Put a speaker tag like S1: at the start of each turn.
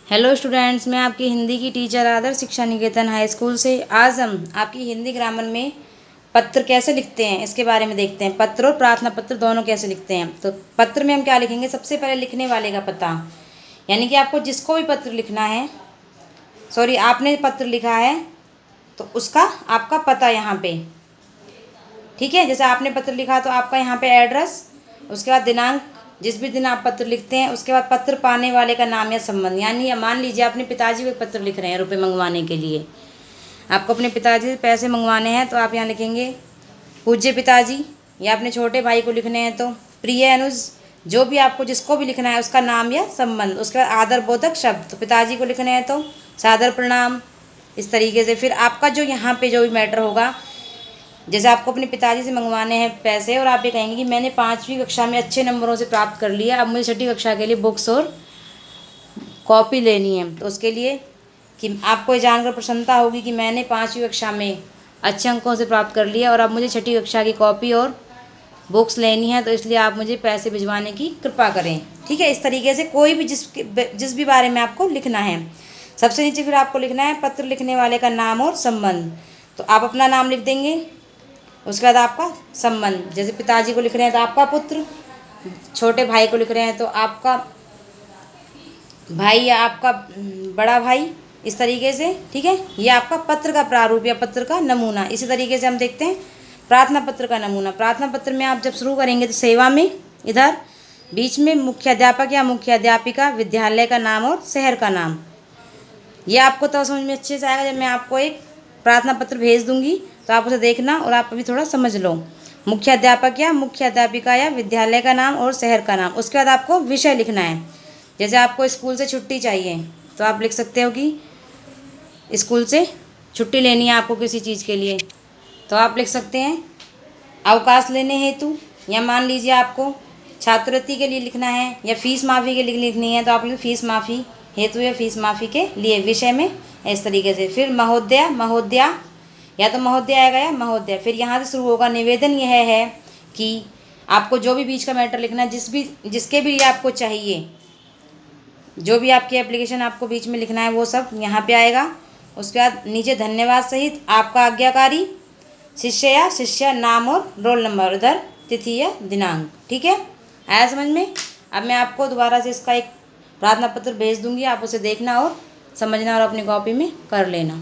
S1: Hello students, मैं आपकी हिंदी की टीचर आदर्श शिक्षा निकेतन हाई स्कूल से। आज हम आपकी हिंदी ग्रामर में पत्र कैसे लिखते हैं इसके बारे में देखते हैं। पत्र और प्रार्थना पत्र दोनों कैसे लिखते हैं। तो पत्र में हम क्या लिखेंगे, सबसे पहले लिखने वाले का पता, यानी कि आपको जिसको भी पत्र लिखना है, सॉरी आपने पत्र लिखा है तो उसका आपका पता यहाँ पे, ठीक है। जैसे आपने पत्र लिखा तो आपका यहाँ पे एड्रेस, उसके बाद दिनांक, जिस भी दिन आप पत्र लिखते हैं, उसके बाद पत्र पाने वाले का नाम या संबंध। यानी मान लीजिए अपने पिताजी को पत्र लिख रहे हैं रुपए मंगवाने के लिए, आपको अपने पिताजी से पैसे मंगवाने हैं तो आप यहाँ लिखेंगे पूज्य पिताजी, या अपने छोटे भाई को लिखने हैं तो प्रिय अनुज, जो भी आपको जिसको भी लिखना है उसका नाम या संबंध। उसके बाद आदर बोधक शब्द, तो पिताजी को लिखने हैं तो सादर प्रणाम, इस तरीके से। फिर आपका जो यहाँ पे जो भी मैटर होगा, जैसे आपको अपने पिताजी से मंगवाने हैं पैसे और आप ये कहेंगे कि मैंने 5वीं कक्षा में अच्छे नंबरों से प्राप्त कर लिया, अब मुझे 6ठी कक्षा के लिए बुक्स और कॉपी लेनी है। तो उसके लिए कि आपको ये जानकर प्रसन्नता होगी कि मैंने 5वीं कक्षा में अच्छे अंकों से प्राप्त कर लिया और अब मुझे 6ठी कक्षा की कॉपी और बुक्स लेनी है, तो इसलिए आप मुझे पैसे भिजवाने की कृपा करें, ठीक है। इस तरीके से कोई भी जिस भी बारे में आपको लिखना है, सबसे नीचे फिर आपको लिखना है पत्र लिखने वाले का नाम और संबंध। तो आप अपना नाम लिख देंगे, उसके बाद आपका संबंध, जैसे पिताजी को लिख रहे हैं तो आपका पुत्र, छोटे भाई को लिख रहे हैं तो आपका भाई या आपका बड़ा भाई, इस तरीके से, ठीक है। ये आपका पत्र का प्रारूप या पत्र का नमूना। इसी तरीके से हम देखते हैं प्रार्थना पत्र का नमूना। प्रार्थना पत्र में आप जब शुरू करेंगे तो सेवा में इधर बीच में मुख्याध्यापक या मुख्य अध्यापिका, विद्यालय का नाम और शहर का नाम। ये आपको तो समझ में अच्छे से आएगा जब मैं आपको एक प्रार्थना पत्र भेज दूंगी, तो आप उसे देखना और आप अभी थोड़ा समझ लो। मुख्य अध्यापक या मुख्य अध्यापिका या विद्यालय का नाम और शहर का नाम। उसके बाद आपको विषय लिखना है। जैसे आपको स्कूल से छुट्टी चाहिए तो आप लिख सकते हो कि स्कूल से छुट्टी लेनी है आपको किसी चीज़ के लिए, तो आप लिख सकते हैं अवकाश लेने हेतु, या मान लीजिए आपको छात्रवृत्ति के लिए लिखना है या फीस माफ़ी के लिए लिखनी है तो आप लिख फीस माफ़ी हेतु या फीस माफ़ी के लिए विषय में, इस तरीके से। फिर महोदय, महोदया, या तो महोदय आएगा या महोदय। फिर यहाँ से शुरू होगा। निवेदन यह है कि आपको जो भी बीच का मैटर लिखना है, जिसके भी लिए आपको चाहिए, जो भी आपकी एप्लीकेशन आपको बीच में लिखना है वो सब यहाँ पे आएगा। उसके बाद नीचे धन्यवाद सहित आपका आज्ञाकारी, शिष्य या शिष्या नाम और रोल नंबर, उधर तिथि या दिनांक, ठीक है। आया समझ में। अब मैं आपको दोबारा से इसका एक प्रार्थना पत्र भेज दूंगी, आप उसे देखना और समझना और अपनी कॉपी में कर लेना।